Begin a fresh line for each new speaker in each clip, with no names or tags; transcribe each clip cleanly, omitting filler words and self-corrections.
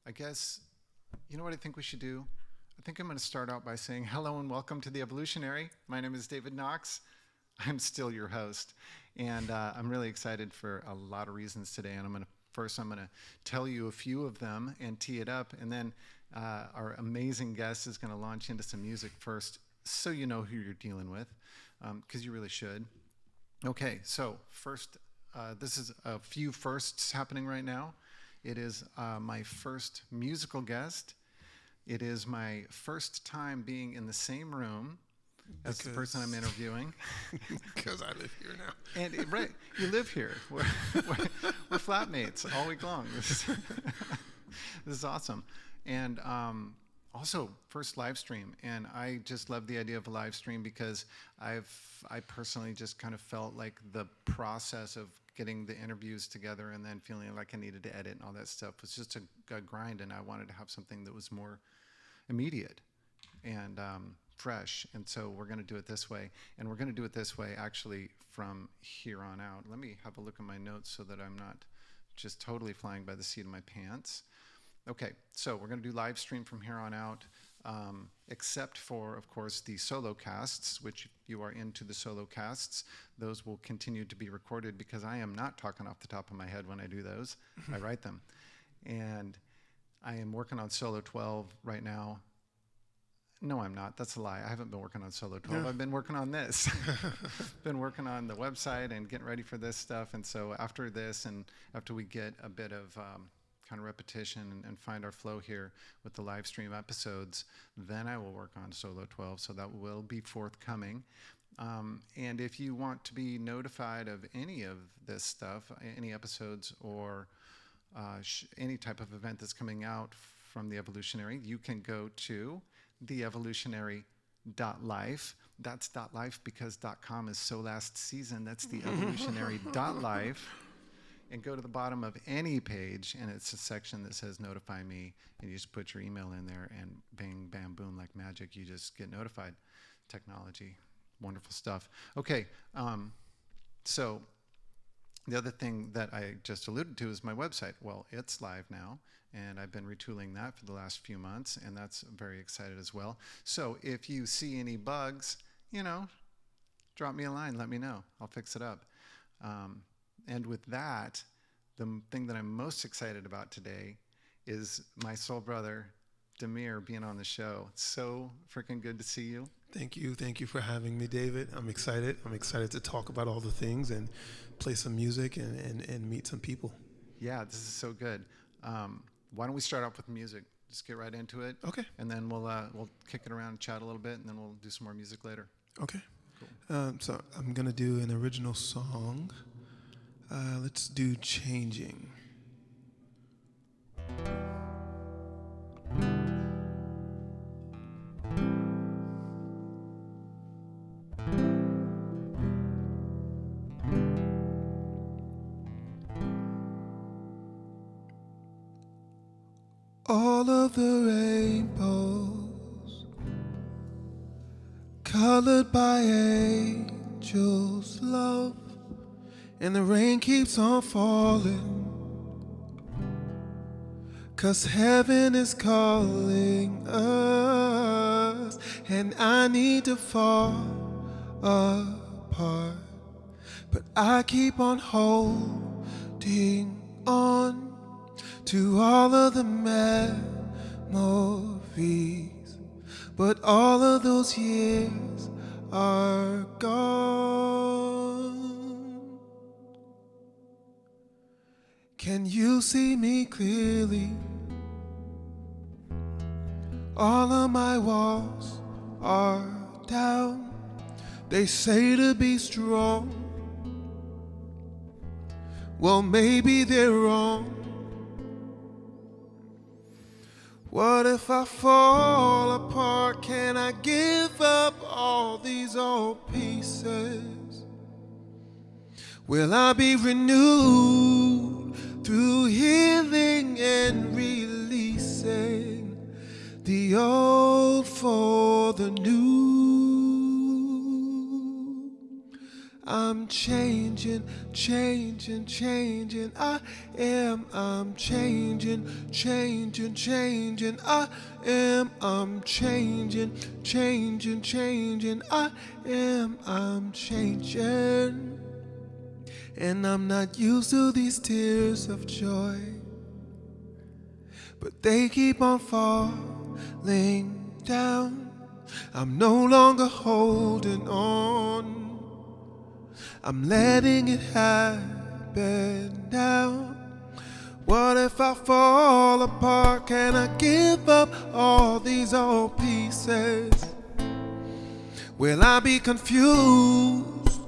I guess, you know what I think we should do? I think I'm going to start out by saying hello and welcome to The Evolutionary. My name is David Knox. I'm still your host. And I'm really excited for a lot of reasons today. And I'm going to tell you a few of them and tee it up. And then our amazing guest is going to launch into some music first so you know who you're dealing with, because you really should. Okay, so first, this is a few firsts happening right now. It is my first musical guest. It is my first time being in the same room as the person I'm interviewing.
Because I live here now.
And right, you live here. We're flatmates all week long. This is awesome. And also, first live stream. And I just love the idea of a live stream because I personally just kind of felt like the process of getting the interviews together and then feeling like I needed to edit and all that stuff was just a grind, and I wanted to have something that was more immediate and fresh. And so we're going to do it this way, and we're going to do it this way actually from here on out. Let me have a look at my notes so that I'm not just totally flying by the seat of my pants. Okay, so we're going to do live stream from here on out, except for, of course, the solo casts, which if you are into the solo casts, those will continue to be recorded because I am not talking off the top of my head when I do those. I write them. And I am working on Solo 12 right now. No, I'm not. That's a lie. I haven't been working on Solo 12.
Yeah.
I've been working on this. Been working on the website and getting ready for this stuff. And so after this, and after we get a bit of kind of repetition and find our flow here with the live stream episodes, then I will work on Solo 12. So that will be forthcoming. And if you want to be notified of any of this stuff, any episodes or any type of event that's coming out from The Evolutionary, you can go to theevolutionary.life. That's .life because .com is so last season. That's theevolutionary.life. And go to the bottom of any page, and it's a section that says Notify Me, and you just put your email in there, and bang, bam, boom, like magic, you just get notified. Technology, wonderful stuff. Okay, so the other thing that I just alluded to is my website. Well, it's live now, and I've been retooling that for the last few months, and that's very excited as well. So if you see any bugs, drop me a line, let me know. I'll fix it up. And with that, the thing that I'm most excited about today is my soul brother, Damiyr, being on the show. It's so freaking good to see you.
Thank you. Thank you for having me, David. I'm excited. I'm excited to talk about all the things and play some music and meet some people.
Yeah, this is so good. Why don't we start off with music? Just get right into it.
Okay.
And then we'll kick it around and chat a little bit, and then we'll do some more music later.
Okay.
Cool.
So I'm going to do an original song. Let's do Changing. All of the rainbows colored by angels' love, and the rain keeps on falling, 'cause heaven is calling us, and I need to fall apart, but I keep on holding on to all of the memories, but all of those years are gone. Can you see me clearly? All of my walls are down. They say to be strong. Well, maybe they're wrong. What if I fall apart? Can I give up all these old pieces? Will I be renewed through healing and releasing the old for the new? I'm changing, changing, changing. I am, I'm changing, changing, changing. I am, I'm changing, changing, changing. I am, I'm changing. And I'm not used to these tears of joy, but they keep on falling down. I'm no longer holding on. I'm letting it happen now. What if I fall apart? Can I give up all these old pieces? Will I be confused,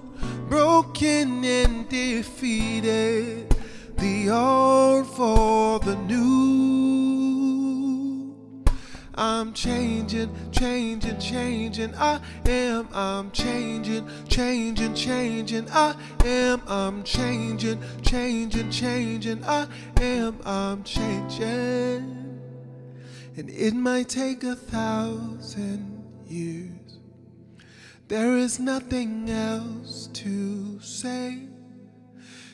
broken and defeated? The old for the new. I'm changing, changing, changing. I am, I'm changing, changing, changing. I am, I'm changing, changing, changing. I am, I'm changing. And it might take 1,000 years. There is nothing else to say.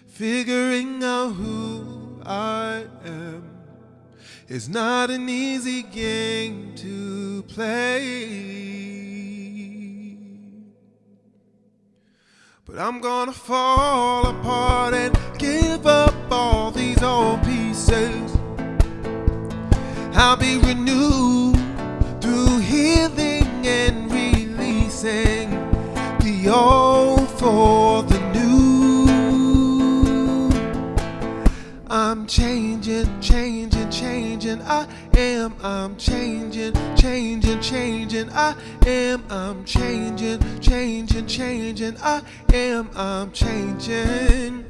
Figuring out who I am is not an easy game to play. But I'm gonna fall apart and give up all these old pieces. I'll be renewed through healing and releasing the old for the new. I'm changing, changing, changing. I am, I'm changing, changing, changing. I am, I'm changing, changing, changing. I am, I'm changing.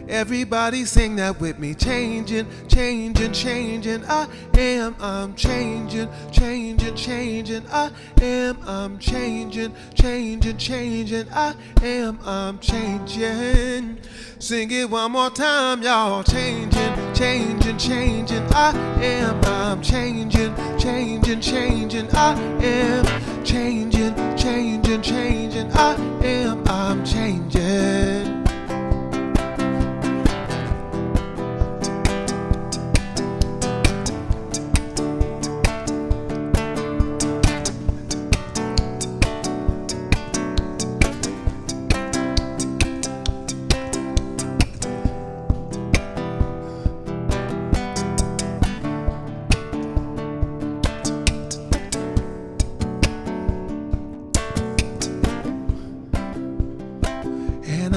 Everybody sing that with me. Changing, changing, changing. I am, I'm changing, changing, changing. I am, I'm changing, changing, changing. I am, I'm changing. Sing it one more time, y'all. Changing, changing, changing. I am, I'm changing, changing, changing. I am changing, changing, changing. I am, I'm changing.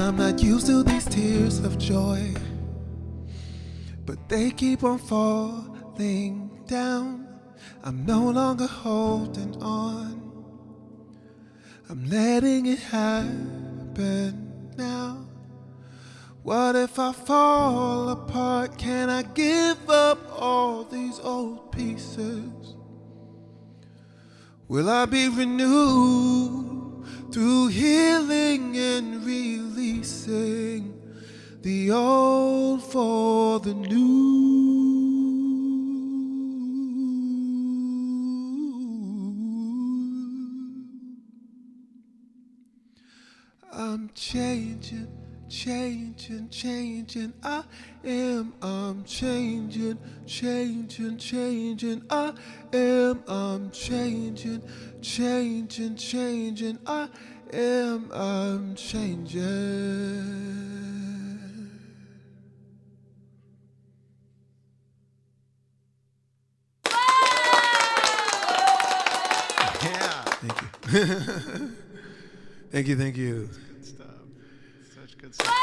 I'm not used to these tears of joy, but they keep on falling down. I'm no longer holding on. I'm letting it happen now. What if I fall apart? Can I give up all these old pieces? Will I be renewed through healing and releasing the old for the new? I'm changing, changing, changing. I am, I'm changing, changing, changing. I am, I'm changing, changing, changing. I am, I'm changing.
Yeah.
Thank you. Thank you, thank you.
Good stuff. Such good stuff.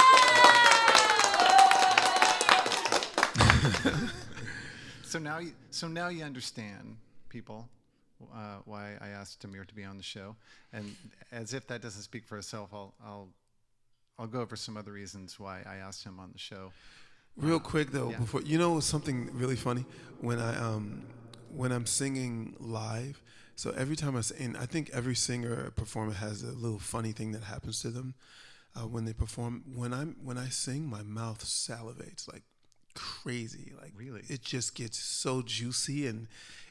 So now you understand, people, why I asked Damiyr to be on the show, and as if that doesn't speak for itself, I'll go over some other reasons why I asked him on the show.
Real quick though,
yeah.
before something really funny when I'm singing live. So every time I sing, I think every singer or performer has a little funny thing that happens to them when they perform. When I sing, my mouth salivates like crazy. Like
really,
it just gets so juicy, and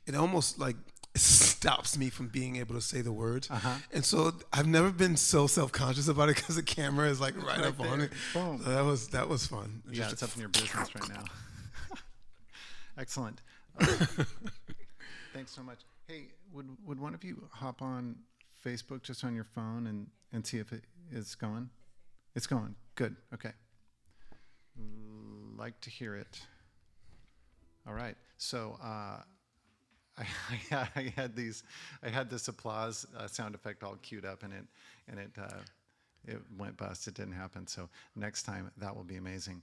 it almost like stops me from being able to say the words.
Uh-huh.
And so I've never been so self-conscious about it because the camera is like right up
there.
on it.
Boom.
So that was fun.
Yeah, it's up in your business right now. Excellent. Thanks so much. Hey, would one of you hop on Facebook just on your phone and see if it is going? It's going. Good. Okay. Like to hear it. All right. So I had this applause sound effect all queued up, and it went bust. It didn't happen. So next time that will be amazing.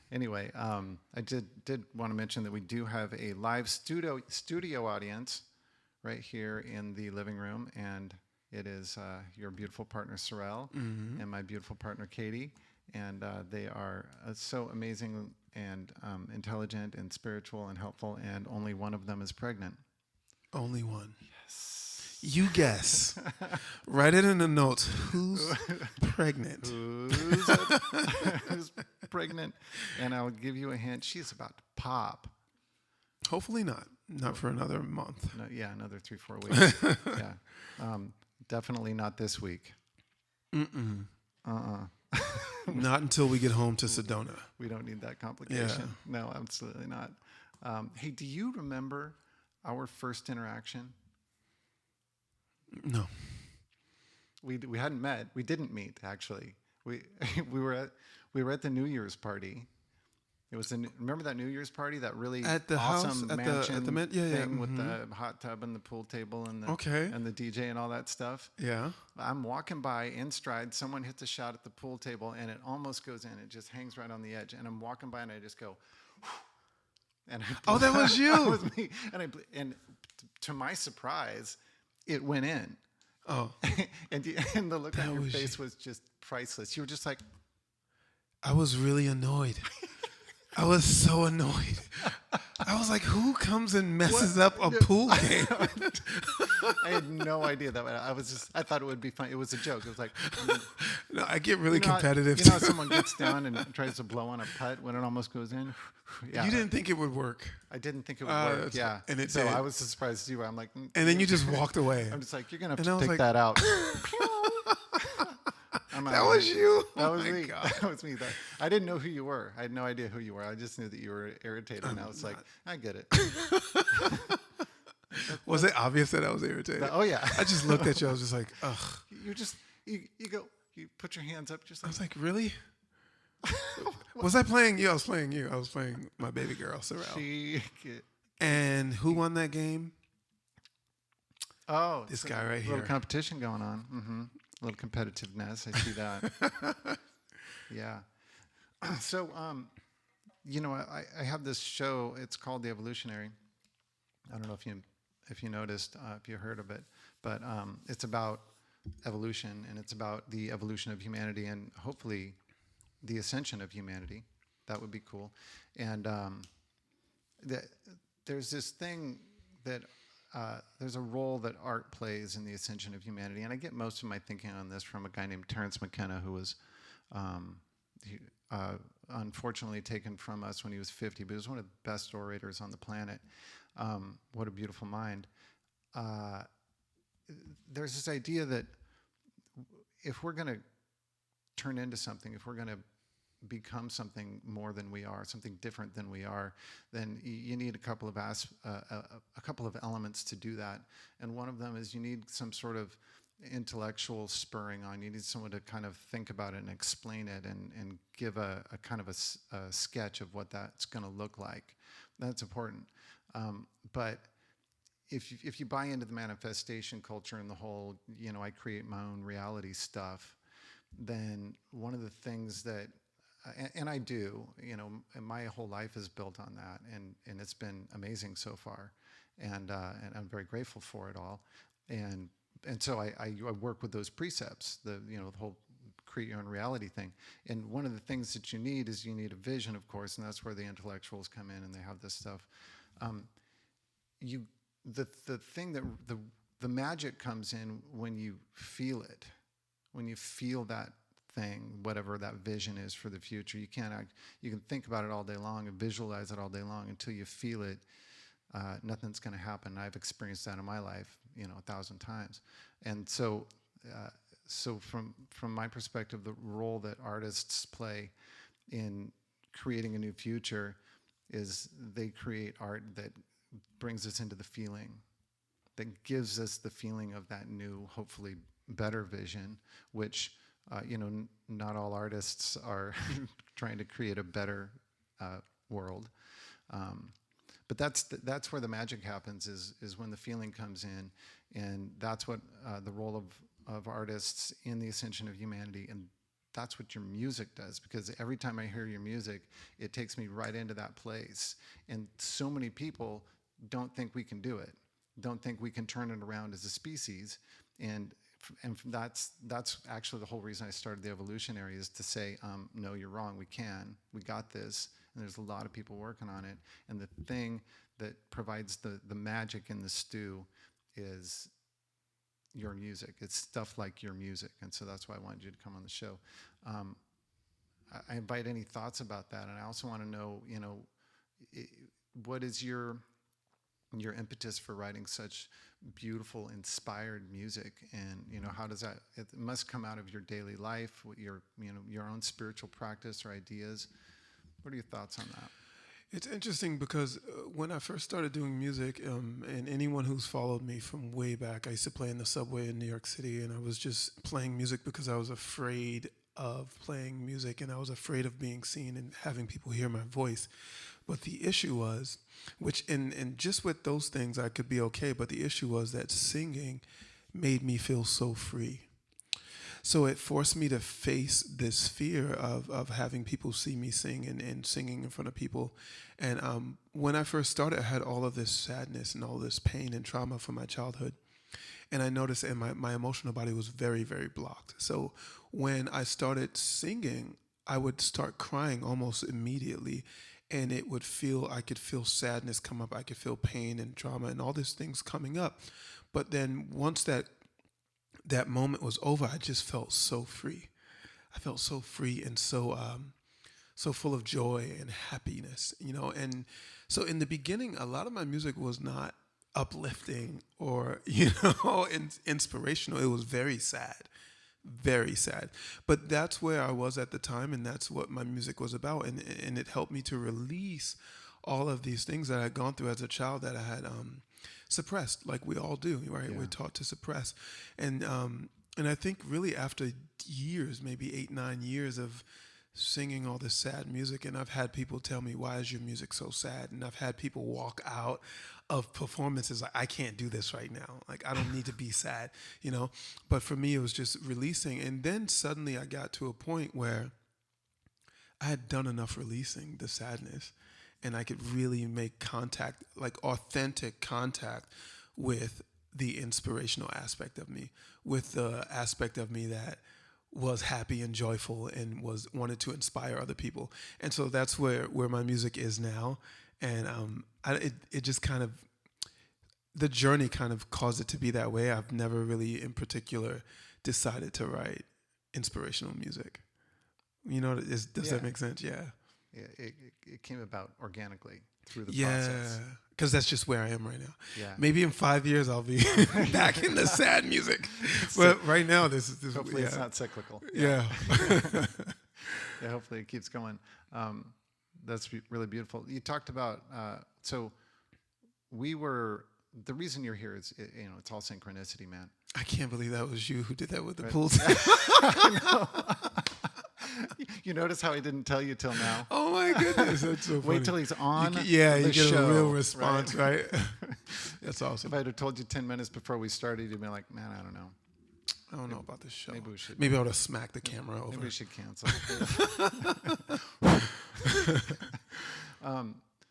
Anyway, I did want to mention that we do have a live studio audience right here in the living room, and it is your beautiful partner Sorrel and my beautiful partner Katie, and they are so amazing and intelligent and spiritual and helpful, and only one of them is pregnant.
Only one. Yes. You guess. Write it in the notes. Who's pregnant?
Who's pregnant? And I'll give you a hint. She's about to pop.
Hopefully not. Not for another month.
No, yeah, another 3-4 weeks. Yeah. Definitely not this week.
Not until we get home to Sedona.
We don't need that complication. Yeah. No, absolutely not. Hey, do you remember our first interaction?
No.
We hadn't met. We didn't meet, actually. We were at the New Year's party. It was remember that New Year's party, that really
at the
awesome
house,
mansion thing with
mm-hmm.
the hot tub and the pool table and the DJ and all that stuff.
Yeah.
I'm walking by in stride. Someone hits a shot at the pool table and it almost goes in. It just hangs right on the edge. And I'm walking by and I just go, and
that was you.
That was me. And to my surprise, it went in.
Oh.
and the look on your face was just priceless. You were just like,
I was really annoyed. I was so annoyed. I was like, who comes and messes up a pool game?
I had no idea that. I thought it would be fun. It was a joke. It was like,
no, I get really competitive.
You know, someone gets down and tries to blow on a putt when it almost goes in. Yeah.
You didn't think it would work.
I didn't think it would work. Yeah.
And it
so
did.
I was surprised you were. I'm like,
and then you just walked away.
I'm just like, you're gonna have to take that out.
That was you.
That was me. God. That was me. I didn't know who you were. I had no idea who you were. I just knew that you were irritated, and I was like, I get it.
Was it obvious that I was irritated?
Oh yeah.
I just looked at you. I was just like, ugh.
You put your hands up. Just like,
I was like, really? Was I playing you? I was playing you. I was playing my baby girl, Sorrel. And who won that game?
Oh,
this guy right here.
A little competition going on. Mm-hmm. A little competitiveness. I see that. Yeah. So, you know, I have this show. It's called The Evolutionary. I don't know if you noticed, if you heard of it, but it's about evolution, and it's about the evolution of humanity and hopefully the ascension of humanity. That would be cool. And there's this thing that there's a role that art plays in the ascension of humanity. And I get most of my thinking on this from a guy named Terence McKenna, who was unfortunately taken from us when he was 50, but he was one of the best orators on the planet. What a beautiful mind. There's this idea that if we're going to turn into something, if we're going to become something more than we are, something different than we are, then you need a couple of elements to do that. And one of them is you need some sort of intellectual spurring on. You need someone to kind of think about it and explain it and give a kind of a sketch of what that's going to look like. That's important. But if you buy into the manifestation culture and the whole, you know, I create my own reality stuff, then one of the things that and I do, you know, and my whole life is built on that, and it's been amazing so far, and I'm very grateful for it all, and so I work with those precepts, the whole create your own reality thing, and one of the things that you need is you need a vision, of course, and that's where the intellectuals come in and they have this stuff. The thing that the magic comes in when you feel it, when you feel that thing, whatever that vision is for the future. You can think about it all day long and visualize it all day long until you feel it. nothing's going to happen. I've experienced that in my life, 1,000 times. And so, from my perspective, the role that artists play in creating a new future is they create art that brings us into the feeling, that gives us the feeling of that new, hopefully better vision, which, not all artists are trying to create a better world. But that's where the magic happens, is when the feeling comes in, and that's what the role of artists in the ascension of humanity, and that's what your music does, because every time I hear your music, it takes me right into that place. And so many people don't think we can do it, don't think we can turn it around as a species, and that's actually the whole reason I started the Evolutionary, is to say, no, you're wrong. We can. We got this. And there's a lot of people working on it. And the thing that provides the magic in the stew is your music. It's stuff like your music. And so that's why I wanted you to come on the show. I invite any thoughts about that. And I also want to know, what is your impetus for writing such beautiful, inspired music? And how does that? It must come out of your daily life, your own spiritual practice or ideas. What are your thoughts on that?
It's interesting because when I first started doing music, and anyone who's followed me from way back, I used to play in the subway in New York City, and I was just playing music because I was afraid of playing music, and I was afraid of being seen and having people hear my voice. But the issue was, and just with those things I could be okay, but the issue was that singing made me feel so free. So it forced me to face this fear of having people see me sing and singing in front of people. And when I first started, I had all of this sadness and all this pain and trauma from my childhood. And I noticed, and my emotional body was very, very blocked. So when I started singing, I would start crying almost immediately. And I could feel sadness come up. I could feel pain and trauma and all these things coming up. But then once that moment was over, I just felt so free. I felt so free and so full of joy and happiness, And so in the beginning, a lot of my music was not uplifting or, inspirational. It was very sad. Very sad. But that's where I was at the time, and that's what my music was about. And it helped me to release all of these things that I had gone through as a child that I had suppressed, like we all do, right? Yeah. We're taught to suppress. And I think really after years, maybe 8-9 years of singing all this sad music, and I've had people tell me, why is your music so sad? And I've had people walk out of performances like, I can't do this right now. Like, I don't need to be sad, But for me, it was just releasing. And then suddenly I got to a point where I had done enough releasing the sadness, and I could really make contact, like authentic contact with the inspirational aspect of me, with the aspect of me that was happy and joyful and wanted to inspire other people. And so that's where my music is now. And it just kind of, the journey kind of caused it to be that way. I've never really in particular decided to write inspirational music. Does that make sense? Yeah.
It came about organically through the process.
Yeah, because that's just where I am right now.
Yeah.
Maybe in 5 years I'll be back in the sad music. But right now, this is
hopefully it's not cyclical.
Yeah.
Yeah. Hopefully it keeps going. That's really beautiful. You talked about so the reason you're here is it's all synchronicity, man.
I can't believe that was you who did that with the pool.
I know. You notice how he didn't tell you till now.
Oh my goodness, that's so funny.
Wait till he's on.
You get
show,
a real response, right? That's awesome.
If I'd have told you 10 minutes before we started, you'd be like, "Man, I don't know.
I don't know about this show.
Maybe we should.
Maybe I would have smacked the camera over.
Maybe we should cancel."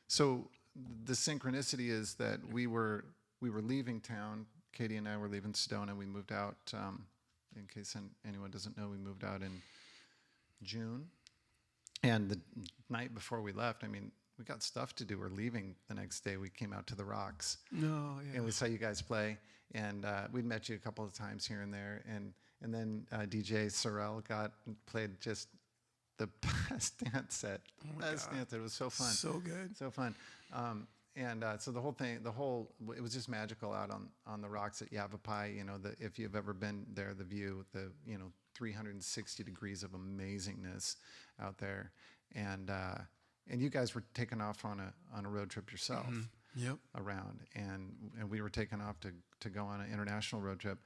So the synchronicity is that we were leaving town. Katie and I were leaving Sedona. We moved out. In case anyone doesn't know, we moved out in June. And the night before we left, we got stuff to do. We're leaving the next day. We came out to the Rocks.
No, yeah.
And we saw you guys play. And we'd met you a couple of times here and there. And then DJ Sorrell played just the best dance set.
Oh my
best
God.
dance set. It was so fun.
So good.
So fun. And so it was just magical out on the rocks at Yavapai. If you've ever been there, the view, 360 degrees of amazingness out there, and you guys were taking off on a road trip yourself.
Yep.
Around, and we were taking off to go on an international road trip,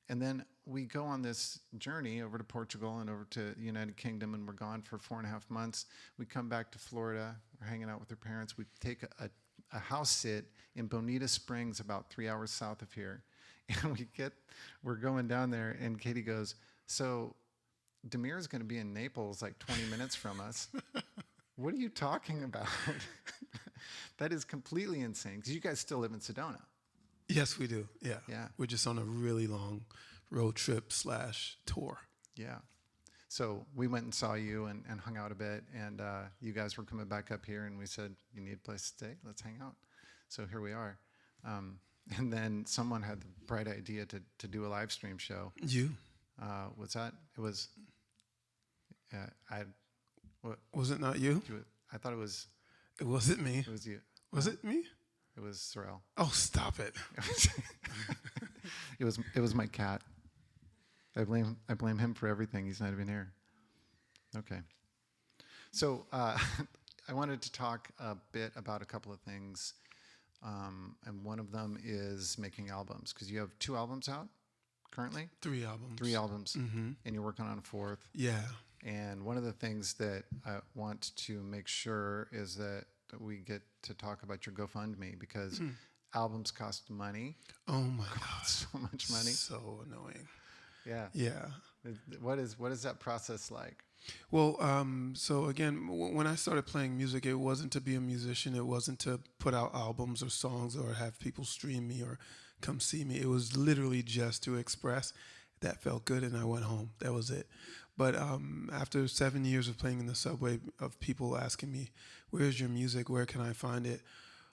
and then we go on this journey over to Portugal and over to the United Kingdom, and we're gone for 4.5 months. We come back to Florida. We're hanging out with her parents. We take a house sit in Bonita Springs, about 3 hours south of here, and we're going down there, and Katie goes, "So Damiyr is going to be in Naples, like 20 minutes from us." What are you talking about? That is completely insane. Because you guys still live in Sedona.
Yes, we do. Yeah.
Yeah.
We're just on a really long road trip / tour.
Yeah. So we went and saw you and hung out a bit. And you guys were coming back up here. And we said, you need a place to stay? Let's hang out. So here we are. And then someone had the bright idea to do a live stream show.
You?
What's that? It was...
Was it not you?
I thought it was...
Was it me?
It was you.
Was it me?
It was Sorrel.
Oh, stop it!
It was my cat. I blame him for everything. He's not even here. Okay. So I wanted to talk a bit about a couple of things, and one of them is making albums, because you have 2 albums out currently.
3 albums.
3 albums, and you're working on a 4th.
Yeah.
And one of the things that I want to make sure is that we get to talk about your GoFundMe, because albums cost money.
Oh my God.
So much money.
So annoying.
Yeah.
Yeah.
What is that process like?
Well, so again, when I started playing music, it wasn't to be a musician. It wasn't to put out albums or songs or have people stream me or come see me. It was literally just to express. That felt good, and I went home. That was it. But after 7 years of playing in the subway, of people asking me, "Where's your music? Where can I find it?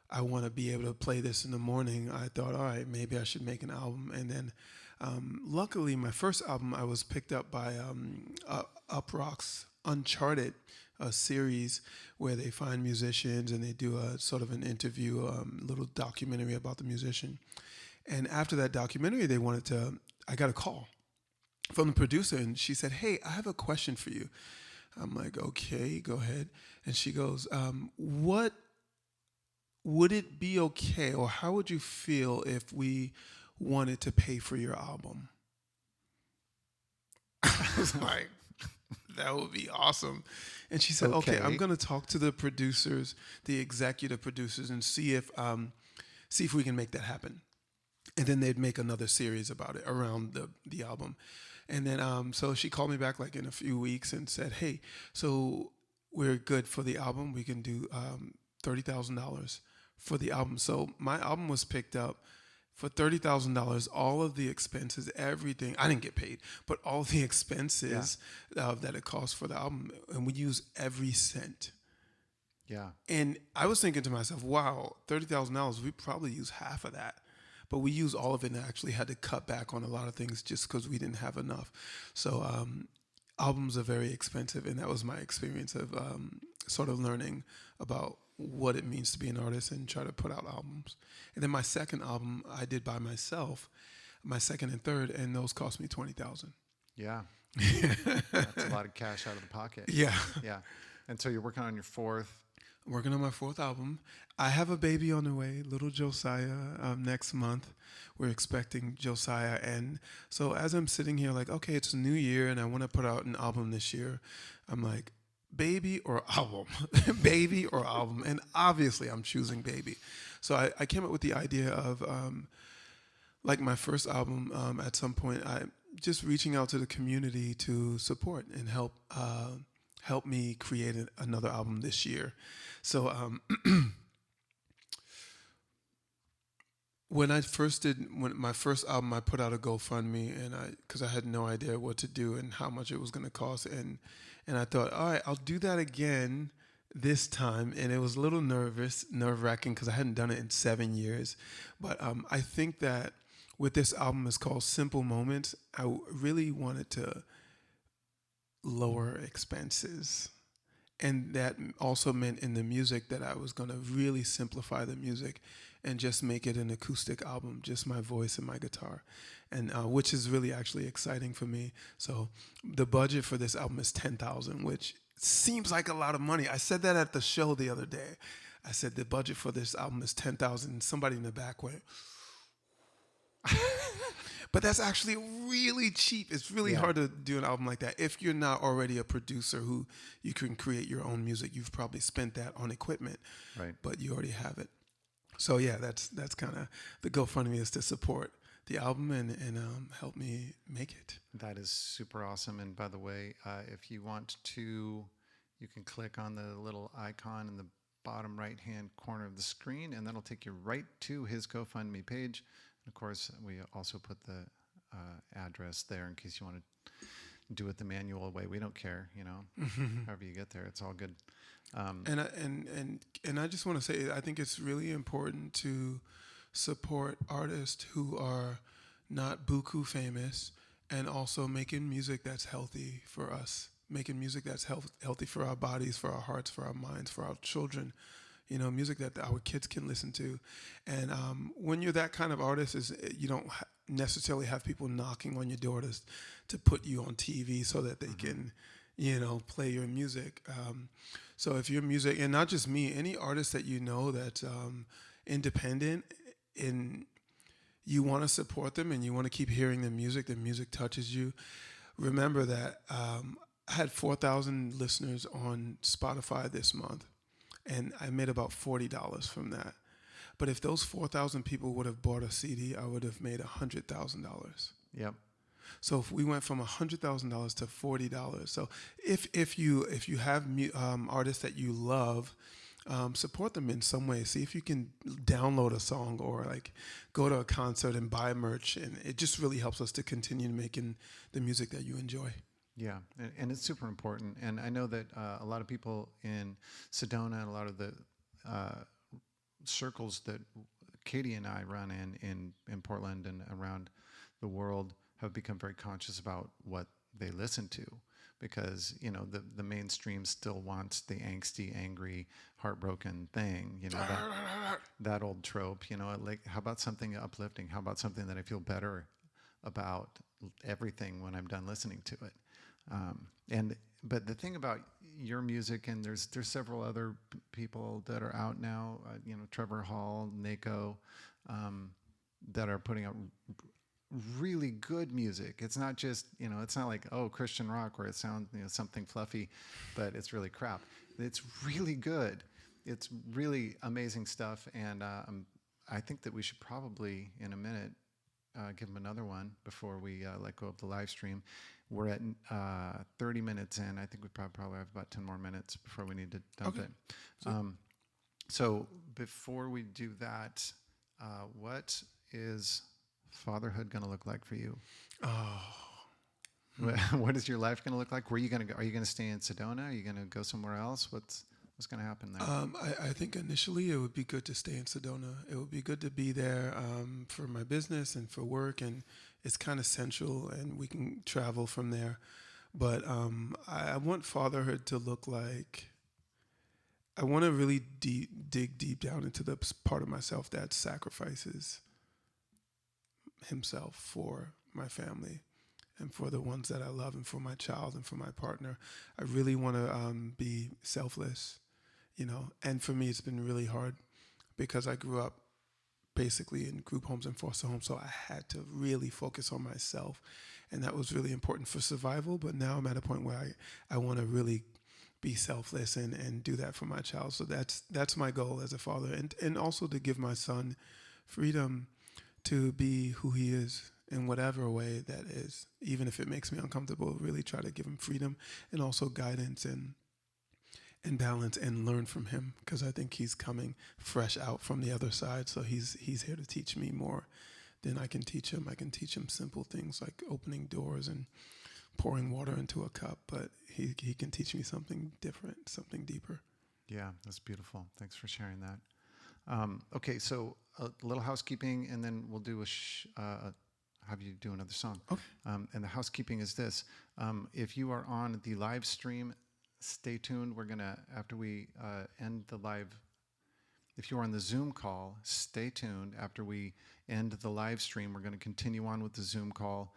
I want to be able to play this in the morning," I thought, all right, maybe I should make an album. And then luckily, my first album, I was picked up by Uproxx Uncharted, a series where they find musicians and they do a sort of an interview, little documentary about the musician. And after that documentary, I got a call from the producer, and she said, "Hey, I have a question for you." I'm like, "Okay, go ahead." And she goes, "What would it be okay, or how would you feel if we wanted to pay for your album?" I was like, "That would be awesome." And she said, "Okay, I'm going to talk to the producers, the executive producers, and see if we can make that happen." And then they'd make another series about it around the album. And then, so she called me back like in a few weeks and said, "Hey, so we're good for the album. We can do $30,000 for the album." So my album was picked up for $30,000. All of the expenses, everything. I didn't get paid, but all the expenses that it cost for the album, and we use every cent.
Yeah.
And I was thinking to myself, wow, $30,000. We probably use half of that. But we used all of it, and actually had to cut back on a lot of things just because we didn't have enough. So albums are very expensive, and that was my experience of sort of learning about what it means to be an artist and try to put out albums. And then my second album I did by myself, my second and third, and those cost me $20,000.
Yeah. That's a lot of cash out of the pocket.
Yeah.
Yeah. And so you're working on your 4th.
I'm working on my 4th album. I have a baby on the way, little Josiah, next month. We're expecting Josiah. And so as I'm sitting here like, okay, it's a new year and I want to put out an album this year, I'm like, baby or album? Baby or album? And obviously I'm choosing baby. So I came up with the idea of, like my first album, at some point, I just reaching out to the community to support and help me create another album this year. So when my first album, I put out a GoFundMe, and because I had no idea what to do and how much it was going to cost, and I thought, all right, I'll do that again this time, and it was a little nerve-wracking because I hadn't done it in 7 years, but I think that with this album, it's called Simple Moments. I really wanted to lower expenses And that also meant in the music that I was going to really simplify the music and just make it an acoustic album, just my voice and my guitar, and which is really actually exciting for me. So the budget for this album is $10,000, which seems like a lot of money. I said that at the show the other day. I said the budget for this album is $10,000, and somebody in the back went, but that's actually really cheap. It's really hard to do an album like that. If you're not already a producer who you can create your own music, you've probably spent that on equipment,
Right.
but you already have it. So yeah, that's kind of the GoFundMe is to support the album and help me make it.
That is super awesome. And by the way, if you want to, you can click on the little icon in the bottom right-hand corner of the screen, and that'll take you right to his GoFundMe page. And of course, we also put the address there in case you want to do it the manual way. We don't care, however you get there, it's all good.
And I just want to say, I think it's really important to support artists who are not buku famous and also making music that's healthy for us, making music that's healthy for our bodies, for our hearts, for our minds, for our children. Music that our kids can listen to. And when you're that kind of artist, you don't necessarily have people knocking on your door to put you on TV so that they can, play your music. So if your music, and not just me, any artist that that's independent and you want to support them and you want to keep hearing the music touches you, remember that I had 4,000 listeners on Spotify this month. And I made about $40 from that. But if those 4,000 people would have bought a CD, I would have made $100,000.
Yep.
So if we went from $100,000 to $40, so if you have artists that you love, support them in some way. See if you can download a song or like go to a concert and buy merch, and it just really helps us to continue making the music that you enjoy.
Yeah, and it's super important. And I know that a lot of people in Sedona and a lot of the circles that Katie and I run in Portland and around the world have become very conscious about what they listen to, because the mainstream still wants the angsty, angry, heartbroken thing. That old trope. Like, how about something uplifting? How about something that I feel better about everything when I'm done listening to it? But the thing about your music, and there's several other people that are out now, Trevor Hall, Nako, that are putting out really good music. It's not just, it's not like, Christian rock where it sounds, something fluffy, but it's really crap. It's really good. It's really amazing stuff. And I think that we should probably, in a minute, give them another one before we let go of the live stream. We're at 30 minutes in. I think we probably have about 10 more minutes before we need to dump it. So before we do that, what is fatherhood going to look like for you? What is your life going to look like? Where are you going to go? Are you going to stay in Sedona? Are you going to go somewhere else? What's going to happen there?
I think initially it would be good to stay in Sedona. It would be good to be there for my business and for work, and it's kind of central, and we can travel from there. But I want fatherhood to look like, I want to really dig deep down into the part of myself that sacrifices himself for my family and for the ones that I love and for my child and for my partner. I really want to be selfless, and for me it's been really hard because I grew up basically in group homes and foster homes, so I had to really focus on myself, and that was really important for survival. But now I'm at a point where I want to really be selfless and do that for my child. So that's my goal as a father, and also to give my son freedom to be who he is in whatever way that is, even if it makes me uncomfortable. Really try to give him freedom and also guidance and balance, and learn from him, because I think he's coming fresh out from the other side. So he's here to teach me more than I can teach him. I can teach him simple things like opening doors and pouring water into a cup, but he can teach me something different, something deeper.
Yeah, that's beautiful. Thanks for sharing that. Okay, so a little housekeeping, and then we'll do have you do another song.
Okay.
And the housekeeping is this. If you are on the live stream stay tuned. We're going to, after we end the live, if you're on the Zoom call, stay tuned. After we end the live stream, we're going to continue on with the Zoom call.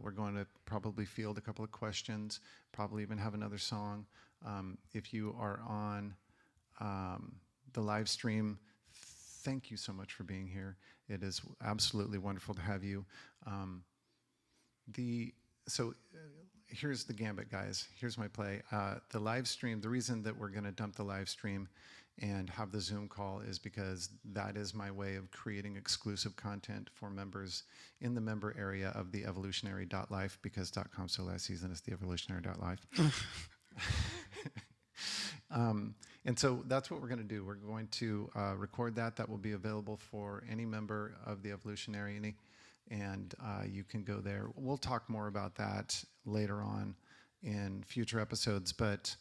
We're going to probably field a couple of questions, probably even have another song. If you are on the live stream, thank you so much for being here. It is absolutely wonderful to have you. Here's the gambit, guys. Here's my play. The live stream, the reason that we're going to dump the live stream and have the Zoom call is because that is my way of creating exclusive content for members in the member area of the evolutionary.life, because .com/season is the evolutionary.life. And so that's what we're going to do. We're going to record that. That will be available for any member of the Evolutionary, and you can go there. We'll talk more about that later on in future episodes, but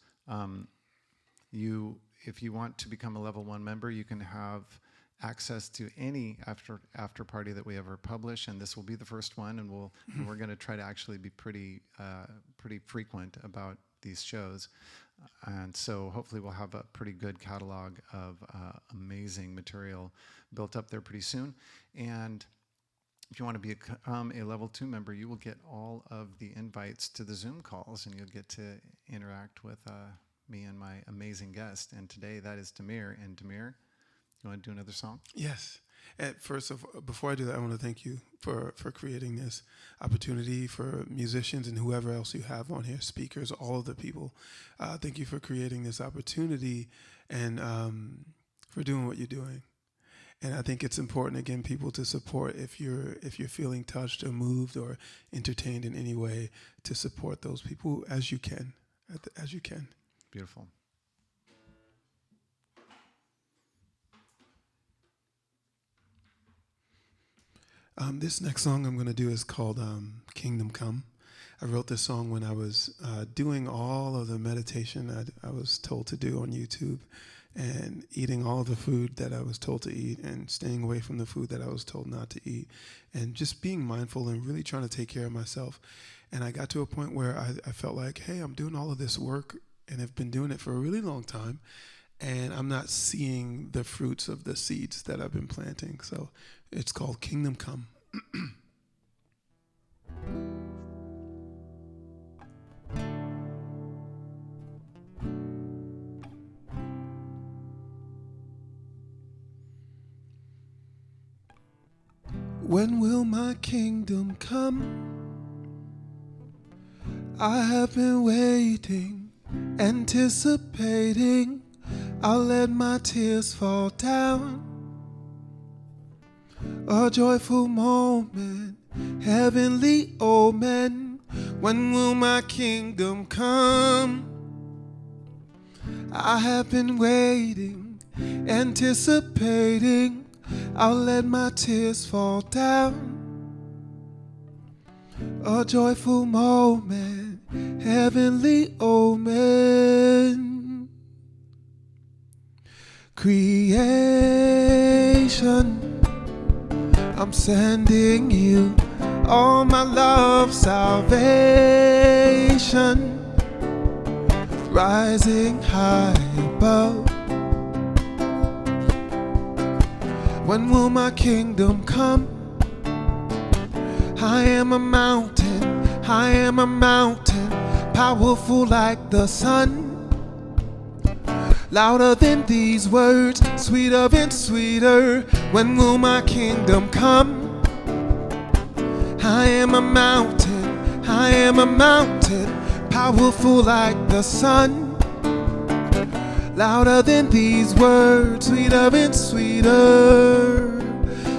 if you want to become a level 1 member, you can have access to any after party that we ever publish, and this will be the first one, and we're going to try to actually be pretty frequent about these shows. And so hopefully we'll have a pretty good catalog of amazing material built up there pretty soon. And if you want to become a level 2 member, you will get all of the invites to the Zoom calls, and you'll get to interact with me and my amazing guest. And today that is Damiyr. And Damiyr, you want to do another song?
Yes. Before I do that, I want to thank you for creating this opportunity for musicians and whoever else you have on here, speakers, all of the people. Thank you for creating this opportunity and for doing what you're doing. And I think it's important, again, people to support if you're feeling touched or moved or entertained in any way, to support those people as you can,
Beautiful.
This next song I'm going to do is called Kingdom Come. I wrote this song when I was doing all of the meditation I was told to do on YouTube, and eating all the food that I was told to eat, and staying away from the food that I was told not to eat, and just being mindful and really trying to take care of myself. And I got to a point where I felt like, hey, I'm doing all of this work and have been doing it for a really long time, and I'm not seeing the fruits of the seeds that I've been planting. So it's called Kingdom Come. When will my kingdom come? I have been waiting, anticipating. I'll let my tears fall down. A joyful moment, heavenly omen. When will my kingdom come? I have been waiting, anticipating. I'll let my tears fall down. A joyful moment, heavenly omen. Creation, I'm sending you all my love, salvation, rising high above. When will my kingdom come? I am a mountain, powerful like the sun. Louder than these words, sweeter and sweeter. When will my kingdom come? I am a mountain, powerful like the sun. Louder than these words, sweeter and sweeter.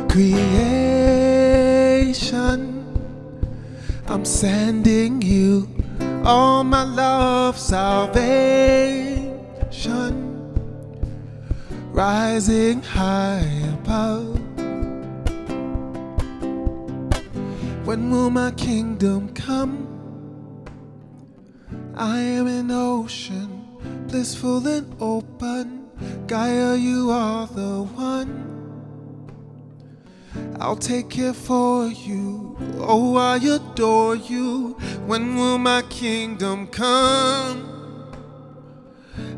Creation, I'm sending you all my love, salvation, rising high above. When will my kingdom come? I am an ocean, blissful and open. Gaia, you are the one. I'll take care for you. Oh, I adore you. When will my kingdom come?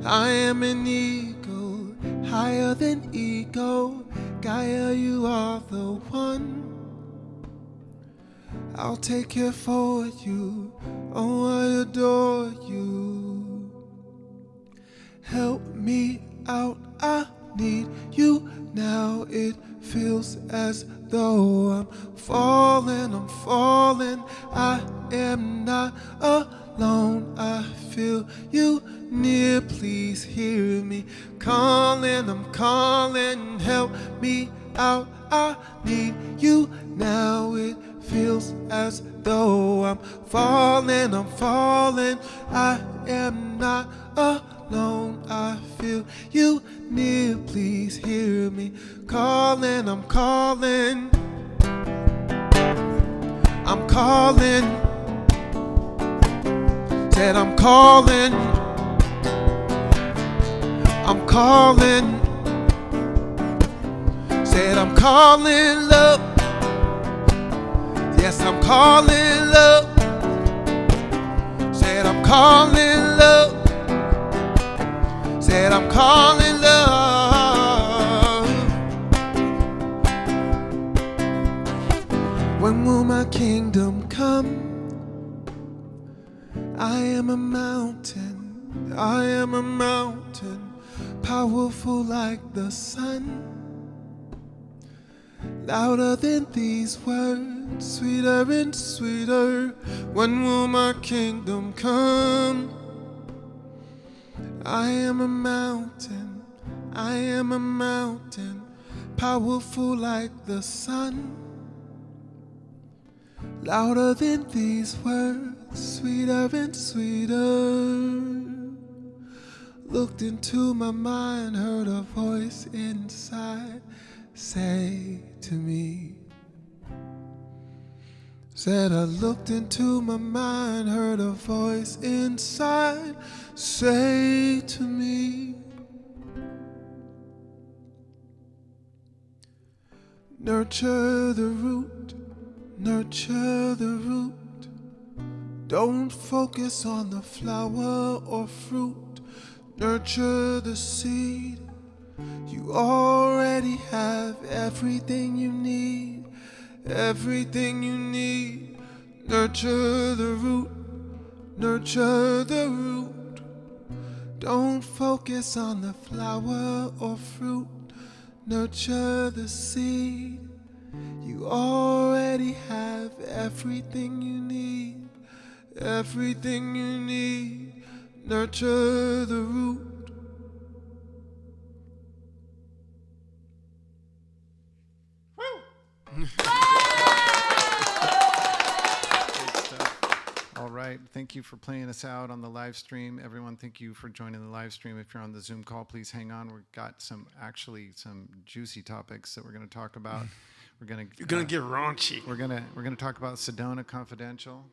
I am an eagle, higher than ego. Gaia, you are the one. I'll take care for you. Oh, I adore you. Help me out, I need you now. It feels as though I'm falling, I am not alone. I feel you near, please hear me calling. I'm calling, help me out, I need you now. It feels as though I'm falling, I am not alone. I feel you near, please hear me calling. I'm calling, I'm calling. Said I'm calling, I'm calling. Said I'm calling love. Yes, I'm calling love. Said I'm calling love. Said I'm calling love. When will my kingdom come? I am a mountain, I am a mountain, powerful like the sun. Louder than these words, sweeter and sweeter. When will my kingdom come? I am a mountain, I am a mountain, powerful like the sun. Louder than these words, sweeter and sweeter. Looked into my mind, heard a voice inside say to me. Said I looked into my mind, heard a voice inside say to me, nurture the root, nurture the root. Don't focus on the flower or fruit. Nurture the seed. You already have everything you need, everything you need. Nurture the root, nurture the root. Don't focus on the flower or fruit. Nurture the seed. You already have everything you need, everything you need. Nurture the root.
All right. Thank you for playing us out on the live stream. Everyone, thank you for joining the live stream. If you're on the Zoom call, please hang on. We've got some juicy topics that we're going to talk about. You're
gonna get raunchy.
We're gonna talk about Sedona Confidential.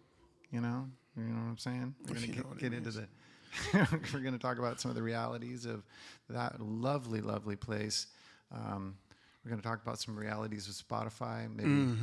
You know what I'm saying? We're gonna get into the. We're gonna talk about some of the realities of that lovely, lovely place. We're going to talk about some realities of Spotify. Maybe